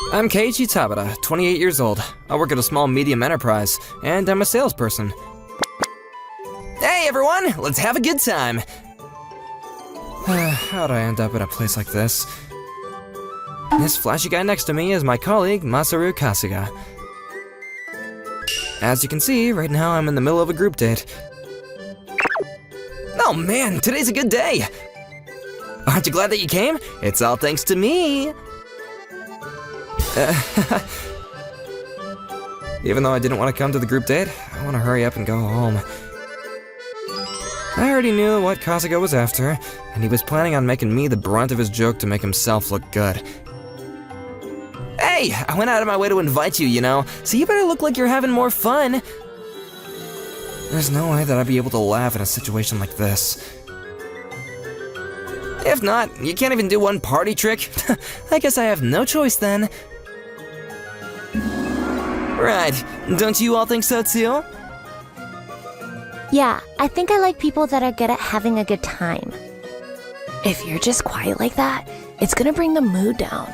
I'm Keiichi Tabata, 28 years old. I work at a small medium enterprise, and I'm a salesperson. Hey everyone, let's have a good time! How'd I end up in a place like this? This flashy guy next to me is my colleague, Masaru Kasuga. As you can see, right now I'm in the middle of a group date. Oh man, today's a good day! Aren't you glad that you came? It's all thanks to me! Even though I didn't want to come to the group date, I want to hurry up and go home. I already knew what Kasuga was after, and he was planning on making me the brunt of his joke to make himself look good. Hey, I went out of my way to invite you, you know, so you better look like you're having more fun. There's no way that I'd be able to laugh in a situation like this. If not, you can't even do one party trick? I guess I have no choice then. Right, don't you all think so too? Yeah, I think I like people that are good at having a good time. If you're just quiet like that, it's gonna bring the mood down.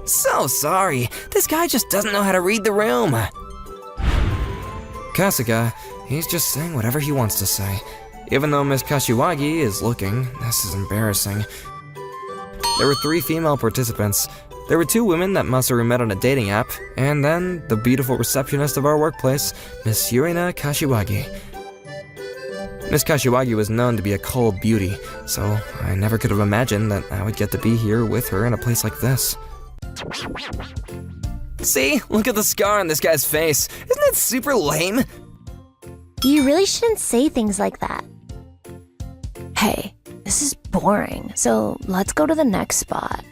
So sorry, this guy just doesn't know how to read the room. Kasuga, he's just saying whatever he wants to say. Even though Miss Kashiwagi is looking, this is embarrassing. There were 3 female participants. There were 2 women that Masaru met on a dating app, and then the beautiful receptionist of our workplace, Miss Yurina Kashiwagi. Miss Kashiwagi was known to be a cold beauty, so I never could have imagined that I would get to be here with her in a place like this. See? Look at the scar on this guy's face. Isn't it super lame? You really shouldn't say things like that. Hey, this is boring, so let's go to the next spot.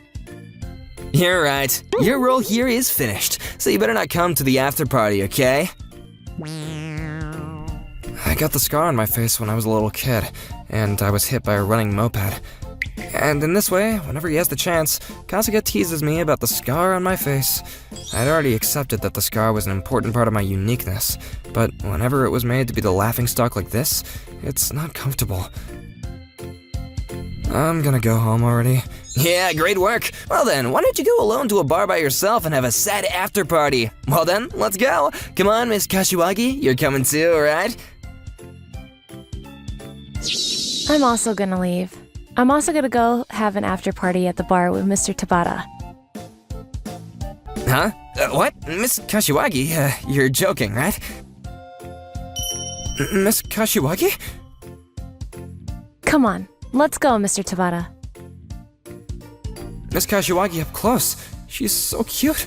You're right. Your role here is finished, so you better not come to the after party, okay? I got the scar on my face when I was a little kid, and I was hit by a running moped. And in this way, whenever he has the chance, Kasuga teases me about the scar on my face. I'd already accepted that the scar was an important part of my uniqueness, but whenever it was made to be the laughingstock like this, it's not comfortable. I'm gonna go home already. Yeah, great work. Well then, why don't you go alone to a bar by yourself and have a sad after party? Well then, let's go. Come on, Miss Kashiwagi, you're coming too, right? I'm also gonna leave. I'm also gonna go have an after party at the bar with Mr. Tabata. Huh? What? Miss Kashiwagi? You're joking, right? Miss Kashiwagi? Come on, let's go, Mr. Tabata. Miss Kashiwagi up close. She's so cute.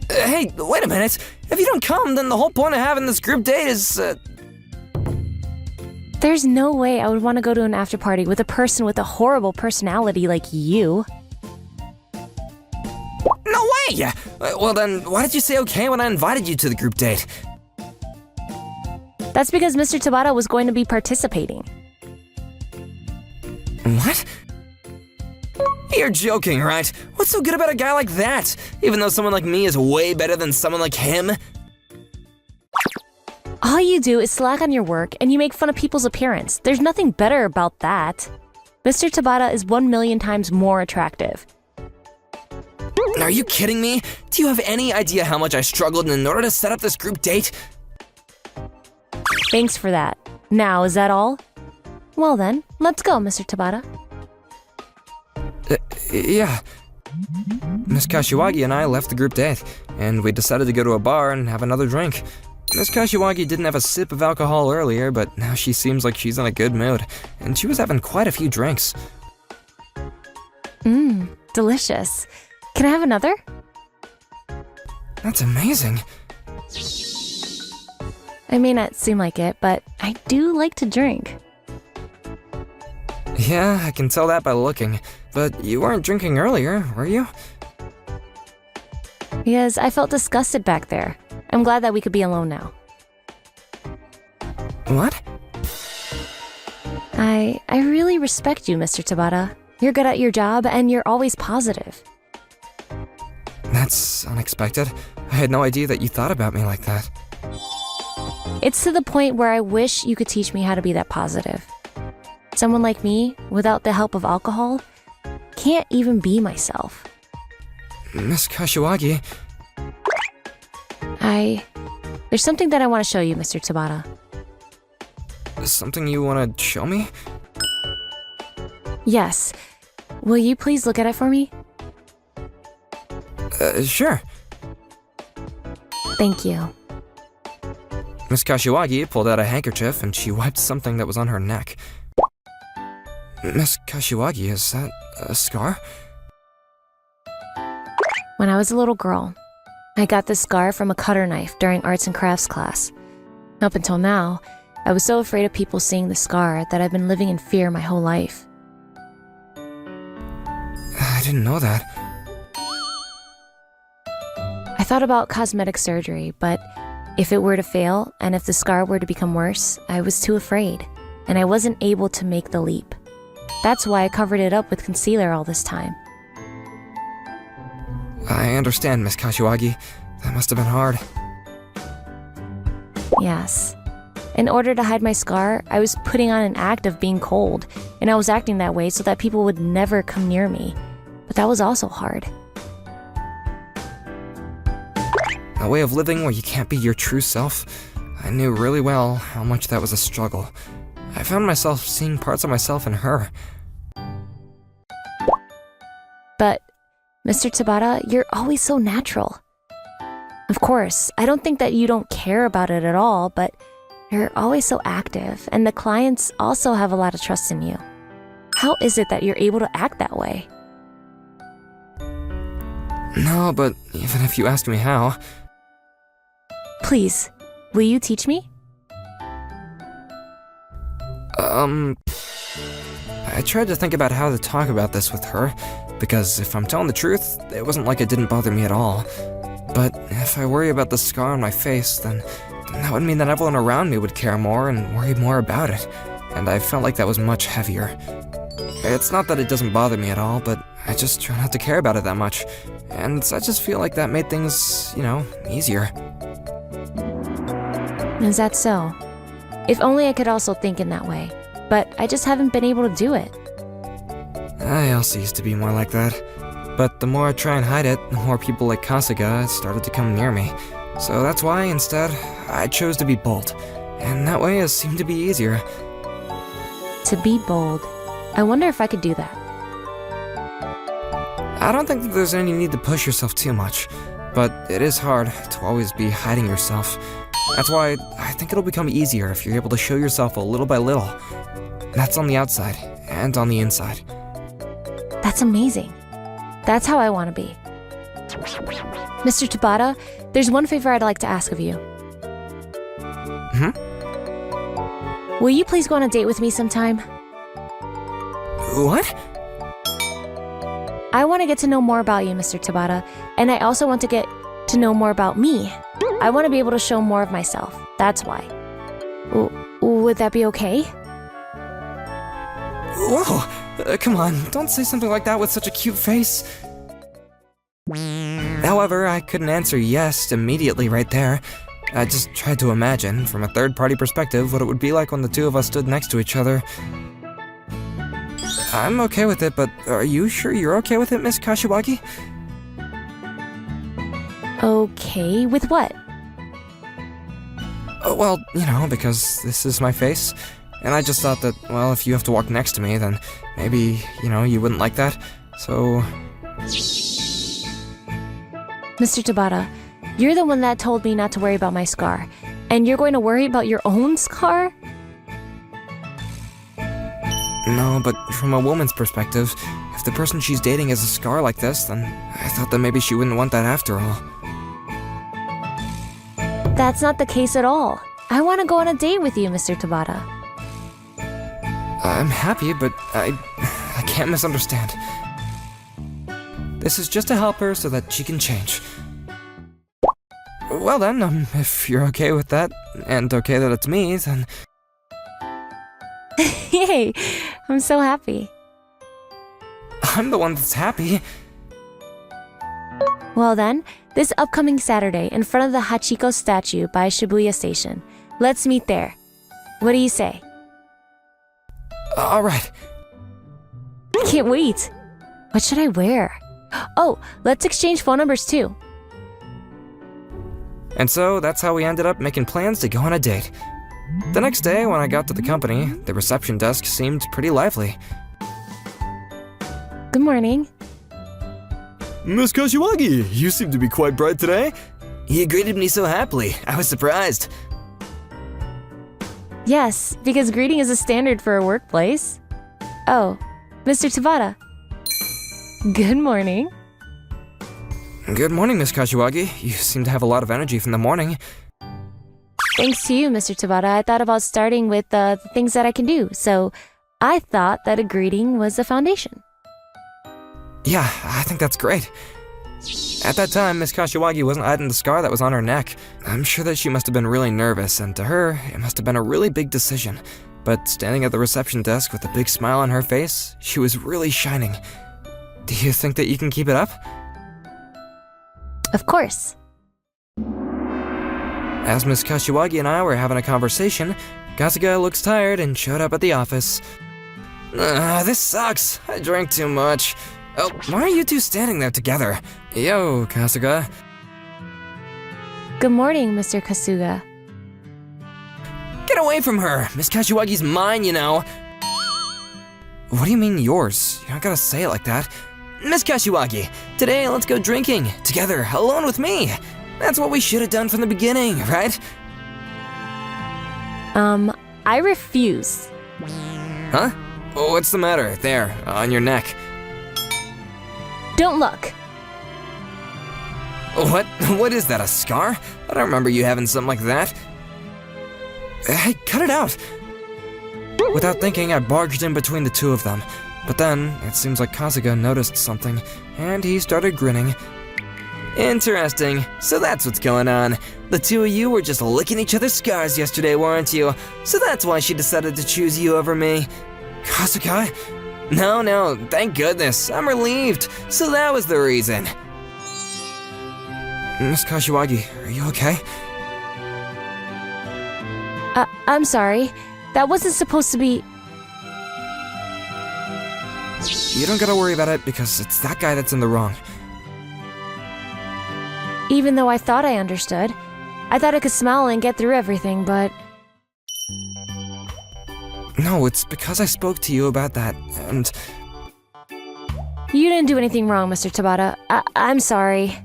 Hey, wait a minute. If you don't come, then the whole point of having this group date is, There's no way I would want to go to an after party with a person with a horrible personality like you. No way! Well then, why did you say okay when I invited you to the group date? That's because Mr. Tabata was going to be participating. What? You're joking, right? What's so good about a guy like that? Even though someone like me is way better than someone like him? All you do is slack on your work and you make fun of people's appearance. There's nothing better about that. Mr. Tabata is 1,000,000 times more attractive. Are you kidding me? Do you have any idea how much I struggled in order to set up this group date? Thanks for that. Now, is that all? Well then, let's go, Mr. Tabata. Yeah. Miss Kashiwagi and I left the group date, and we decided to go to a bar and have another drink. Miss Kashiwagi didn't have a sip of alcohol earlier, but now she seems like she's in a good mood, and she was having quite a few drinks. Delicious. Can I have another? That's amazing. I may not seem like it, but I do like to drink. Yeah, I can tell that by looking, but you weren't drinking earlier, were you? Because I felt disgusted back there. I'm glad that we could be alone now. What? I really respect you, Mr. Tabata. You're good at your job and you're always positive. That's unexpected. I had no idea that you thought about me like that. It's to the point where I wish you could teach me how to be that positive. Someone like me, without the help of alcohol, can't even be myself. Miss Kashiwagi. There's something that I want to show you, Mr. Tabata. Something you want to show me? Yes. Will you please look at it for me? Sure. Thank you. Miss Kashiwagi pulled out a handkerchief and she wiped something that was on her neck. Miss Kashiwagi, is that a scar? When I was a little girl, I got this scar from a cutter knife during arts and crafts class. Up until now, I was so afraid of people seeing the scar that I've been living in fear my whole life. I didn't know that. I thought about cosmetic surgery, but if it were to fail and if the scar were to become worse, I was too afraid, and I wasn't able to make the leap. That's why I covered it up with concealer all this time. I understand, Miss Kashiwagi. That must have been hard. Yes. In order to hide my scar, I was putting on an act of being cold, and I was acting that way so that people would never come near me. But that was also hard. A way of living where you can't be your true self. I knew really well how much that was a struggle. I found myself seeing parts of myself in her. But, Mr. Tabata, you're always so natural. Of course, I don't think that you don't care about it at all, but you're always so active, and the clients also have a lot of trust in you. How is it that you're able to act that way? No, but even if you ask me how... Please, will you teach me? I tried to think about how to talk about this with her, because if I'm telling the truth, it wasn't like it didn't bother me at all. But if I worry about the scar on my face, then that would mean that everyone around me would care more and worry more about it, and I felt like that was much heavier. It's not that it doesn't bother me at all, but I just try not to care about it that much, and I just feel like that made things, easier. Is that so? If only I could also think in that way, but I just haven't been able to do it. I also used to be more like that, but the more I try and hide it, the more people like Kasuga started to come near me. So that's why, instead, I chose to be bold, and that way it seemed to be easier. To be bold. I wonder if I could do that. I don't think that there's any need to push yourself too much, but it is hard to always be hiding yourself. That's why I think it'll become easier if you're able to show yourself a little by little. That's on the outside and on the inside. That's amazing. That's how I want to be. Mr. Tabata, there's one favor I'd like to ask of you. Will you please go on a date with me sometime? What? I want to get to know more about you, Mr. Tabata, and I also want to get to know more about me. I want to be able to show more of myself. That's why. Would that be okay? Whoa! Come on, don't say something like that with such a cute face. However, I couldn't answer yes immediately right there. I just tried to imagine, from a third-party perspective, what it would be like when the two of us stood next to each other. I'm okay with it, but are you sure you're okay with it, Miss Kashiwagi? Okay, with what? Well, because this is my face. And I just thought that, well, if you have to walk next to me, then maybe, you wouldn't like that. So... Mr. Tabata, you're the one that told me not to worry about my scar. And you're going to worry about your own scar? No, but from a woman's perspective, if the person she's dating has a scar like this, then I thought that maybe she wouldn't want that after all. That's not the case at all. I want to go on a date with you, Mr. Tabata. I'm happy, but I can't misunderstand. This is just to help her so that she can change. Well then, if you're okay with that, and okay that it's me, then... Yay! I'm so happy. I'm the one that's happy. Well then, this upcoming Saturday in front of the Hachiko statue by Shibuya Station. Let's meet there. What do you say? Alright. I can't wait. What should I wear? Oh, let's exchange phone numbers too. And so that's how we ended up making plans to go on a date. The next day, when I got to the company, the reception desk seemed pretty lively. Good morning. Miss Kashiwagi, you seem to be quite bright today. He greeted me so happily, I was surprised. Yes, because greeting is a standard for a workplace. Oh, Mr. Tabata. Good morning. Good morning, Miss Kashiwagi. You seem to have a lot of energy from the morning. Thanks to you, Mr. Tabata, I thought about starting with the things that I can do, so I thought that a greeting was the foundation. Yeah, I think that's great. At that time, Miss Kashiwagi wasn't hiding the scar that was on her neck. I'm sure that she must have been really nervous, and to her, it must have been a really big decision. But standing at the reception desk with a big smile on her face, she was really shining. Do you think that you can keep it up? Of course. As Miss Kashiwagi and I were having a conversation, Kasuga looks tired and showed up at the office. This sucks. I drank too much. Oh, why are you two standing there together? Yo, Kasuga. Good morning, Mr. Kasuga. Get away from her! Miss Kashiwagi's mine, you know. What do you mean yours? You don't gotta say it like that. Miss Kashiwagi, today let's go drinking, together, alone with me. That's what we should have done from the beginning, right? I refuse. Huh? What's the matter? There, on your neck. Don't look. What? What is that, a scar? I don't remember you having something like that. Hey, cut it out! Without thinking, I barged in between the two of them. But then, it seems like Kasuga noticed something, and he started grinning. Interesting. So that's what's going on. The two of you were just licking each other's scars yesterday, weren't you? So that's why she decided to choose you over me. Kasuga? No, thank goodness. I'm relieved. So that was the reason. Miss Kashiwagi, are you okay? I'm sorry. That wasn't supposed to be... You don't gotta worry about it because it's that guy that's in the wrong. Even though I thought I understood. I thought I could smile and get through everything, but... No, it's because I spoke to you about that, and... You didn't do anything wrong, Mr. Tabata. I'm sorry.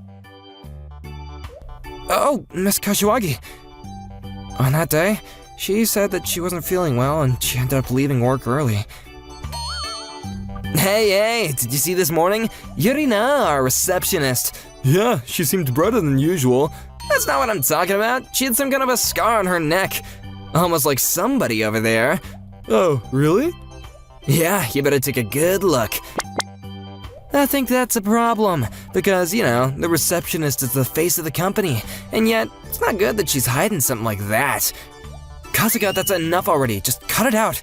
Oh, Miss Kashiwagi. On that day, she said that she wasn't feeling well and she ended up leaving work early. Hey, did you see this morning? Yurina, our receptionist. Yeah, she seemed brighter than usual. That's not what I'm talking about. She had some kind of a scar on her neck. Almost like somebody over there. Oh, really? Yeah, you better take a good look. I think that's a problem, because, you know, the receptionist is the face of the company, and yet, it's not good that she's hiding something like that. Kasuga, that's enough already, just cut it out.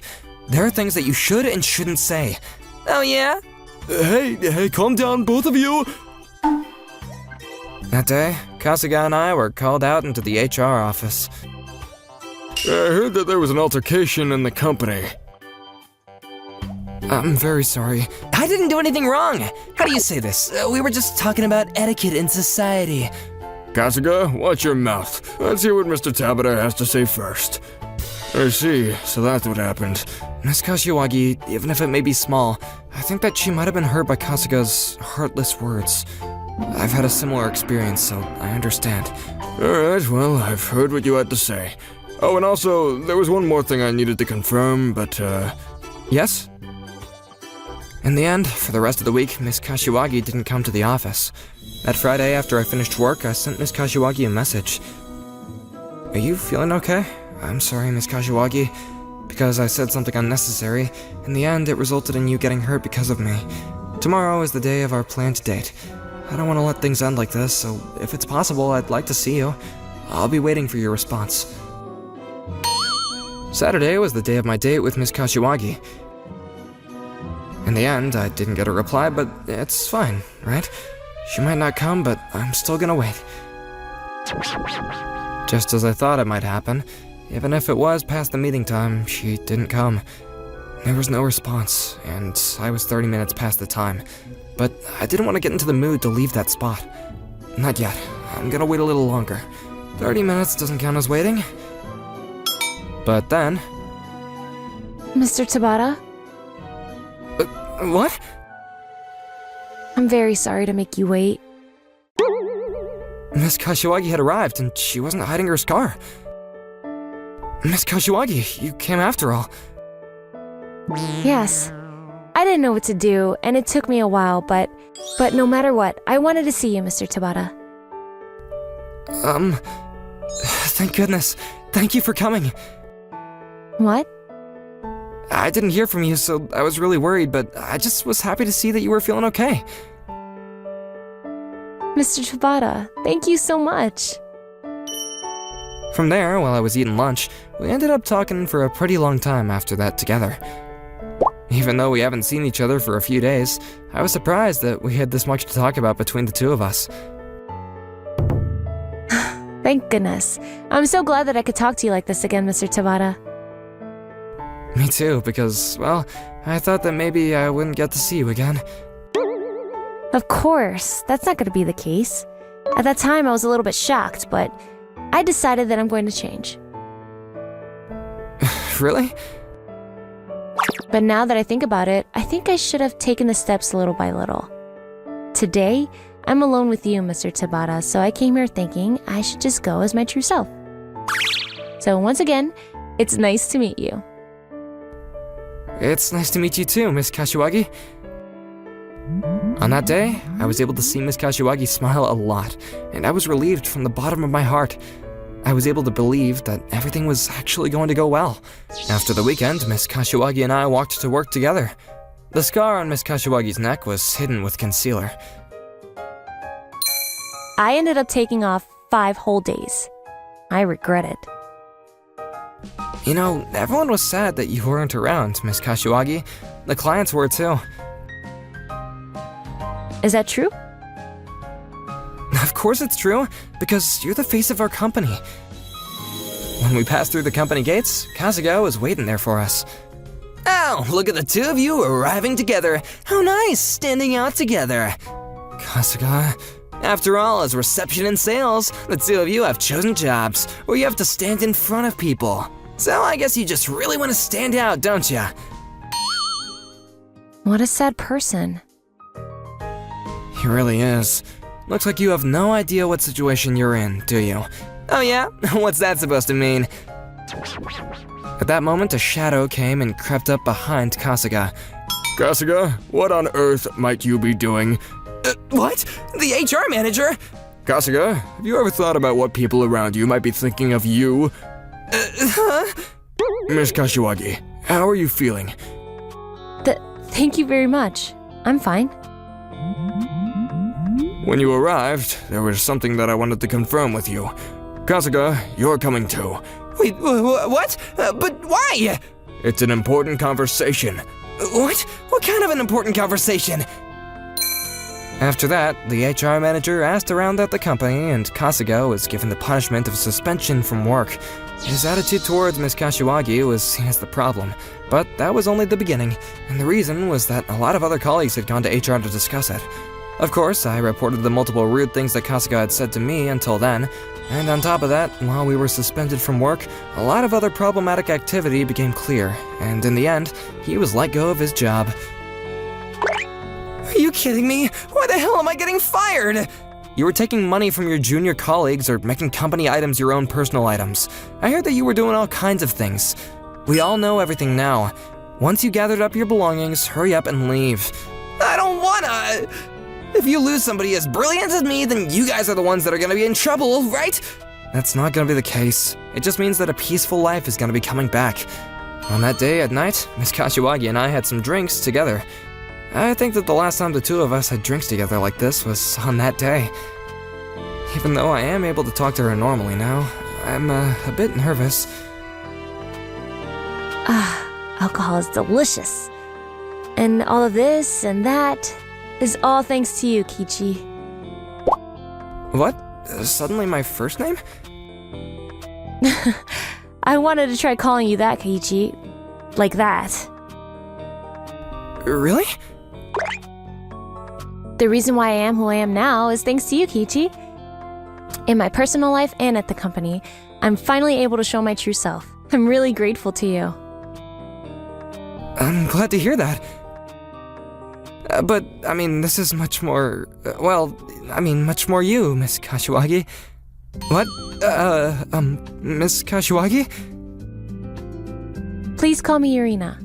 There are things that you should and shouldn't say. Oh yeah? Hey, calm down, both of you! That day, Kasuga and I were called out into the HR office. I heard that there was an altercation in the company. I'm very sorry. I didn't do anything wrong. How do you say this? We were just talking about etiquette in society. Kasuga, watch your mouth. Let's hear what Mr. Tabata has to say first. I see, so that's what happened. Miss Kashiwagi, even if it may be small, I think that she might have been hurt by Kasuga's heartless words. I've had a similar experience, so I understand. Alright, well, I've heard what you had to say. Oh, and also, there was one more thing I needed to confirm, but, Yes? In the end, for the rest of the week, Miss Kashiwagi didn't come to the office. That Friday, after I finished work, I sent Miss Kashiwagi a message. Are you feeling okay? I'm sorry, Miss Kashiwagi, because I said something unnecessary. In the end, it resulted in you getting hurt because of me. Tomorrow is the day of our planned date. I don't want to let things end like this, so if it's possible, I'd like to see you. I'll be waiting for your response. Saturday was the day of my date with Miss Kashiwagi. In the end, I didn't get a reply, but it's fine, right? She might not come, but I'm still gonna wait. Just as I thought it might happen, even if it was past the meeting time, she didn't come. There was no response, and I was 30 minutes past the time. But I didn't want to get into the mood to leave that spot. Not yet. I'm gonna wait a little longer. 30 minutes doesn't count as waiting. But then... Mr. Tabata, What? I'm very sorry to make you wait. Miss Kashiwagi had arrived, and she wasn't hiding her scar. Miss Kashiwagi, you came after all. Yes. I didn't know what to do, and it took me a while, but no matter what, I wanted to see you, Mr. Tabata. Thank goodness. Thank you for coming. What? I didn't hear from you, so I was really worried, but I just was happy to see that you were feeling okay. Mr. Tabata, thank you so much. From there, while I was eating lunch, we ended up talking for a pretty long time after that together. Even though we haven't seen each other for a few days, I was surprised that we had this much to talk about between the two of us. Thank goodness. I'm so glad that I could talk to you like this again, Mr. Tabata. Me too, because, well, I thought that maybe I wouldn't get to see you again. Of course, that's not going to be the case. At that time, I was a little bit shocked, but I decided that I'm going to change. Really? But now that I think about it, I think I should have taken the steps little by little. Today, I'm alone with you, Mr. Tabata, so I came here thinking I should just go as my true self. So once again, it's nice to meet you. It's nice to meet you too, Miss Kashiwagi. On that day, I was able to see Miss Kashiwagi smile a lot, and I was relieved from the bottom of my heart. I was able to believe that everything was actually going to go well. After the weekend, Miss Kashiwagi and I walked to work together. The scar on Miss Kashiwagi's neck was hidden with concealer. I ended up taking off 5 whole days. I regret it. You know, everyone was sad that you weren't around, Miss Kashiwagi. The clients were too. Is that true? Of course it's true, because you're the face of our company. When we passed through the company gates, Kasuga was waiting there for us. Oh, look at the two of you arriving together. How nice, standing out together. Kasuga, after all, as reception and sales, the two of you have chosen jobs where you have to stand in front of people. So I guess you just really want to stand out, don't ya? What a sad person. He really is. Looks like you have no idea what situation you're in, do you? Oh yeah? What's that supposed to mean? At that moment, a shadow came and crept up behind Kasuga. Kasuga, what on earth might you be doing? What? The HR manager? Kasuga, have you ever thought about what people around you might be thinking of you? Miss Kashiwagi, how are you feeling? Thank you very much. I'm fine. When you arrived, there was something that I wanted to confirm with you. Kasuga, you're coming too. Wait, what? But why? It's an important conversation. What? What kind of an important conversation? After that, the HR manager asked around at the company, and Kasuga was given the punishment of suspension from work. His attitude towards Miss Kashiwagi was seen as the problem, but that was only the beginning, and the reason was that a lot of other colleagues had gone to HR to discuss it. Of course, I reported the multiple rude things that Kasuga had said to me until then, and on top of that, while we were suspended from work, a lot of other problematic activity became clear, and in the end, he was let go of his job. Are you kidding me? Why the hell am I getting fired? You were taking money from your junior colleagues or making company items your own personal items. I heard that you were doing all kinds of things. We all know everything now. Once you gathered up your belongings, hurry up and leave. I don't wanna! If you lose somebody as brilliant as me, then you guys are the ones that are gonna be in trouble, right? That's not gonna be the case. It just means that a peaceful life is gonna be coming back. On that day at night, Miss Kashiwagi and I had some drinks together. I think that the last time the two of us had drinks together like this was on that day. Even though I am able to talk to her normally now, I'm a bit nervous. Alcohol is delicious. And all of this and that is all thanks to you, Kichi. What? Suddenly my first name? I wanted to try calling you that, Kichi. Like that. Really? The reason why I am who I am now is thanks to you, Kiichi. In my personal life and at the company, I'm finally able to show my true self. I'm really grateful to you. I'm glad to hear that. But, I mean, this is much more, much more you, Miss Kashiwagi. What? Miss Kashiwagi? Please call me Yurina.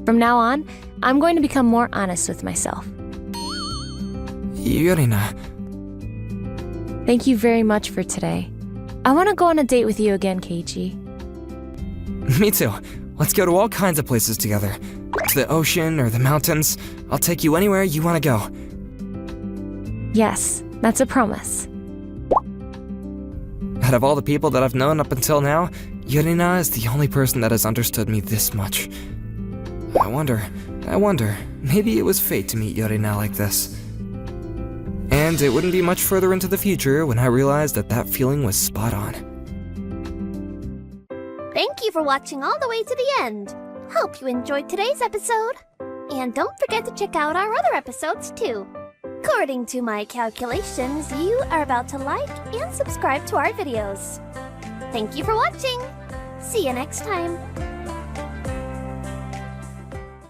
From now on, I'm going to become more honest with myself. Yurina. Thank you very much for today. I want to go on a date with you again, Keiichi. Me too. Let's go to all kinds of places together. To the ocean or the mountains. I'll take you anywhere you want to go. Yes, that's a promise. Out of all the people that I've known up until now, Yurina is the only person that has understood me this much. I wonder, maybe it was fate to meet Yurina like this. And it wouldn't be much further into the future when I realized that that feeling was spot on. Thank you for watching all the way to the end. Hope you enjoyed today's episode. And don't forget to check out our other episodes too. According to my calculations, you are about to like and subscribe to our videos. Thank you for watching. See you next time.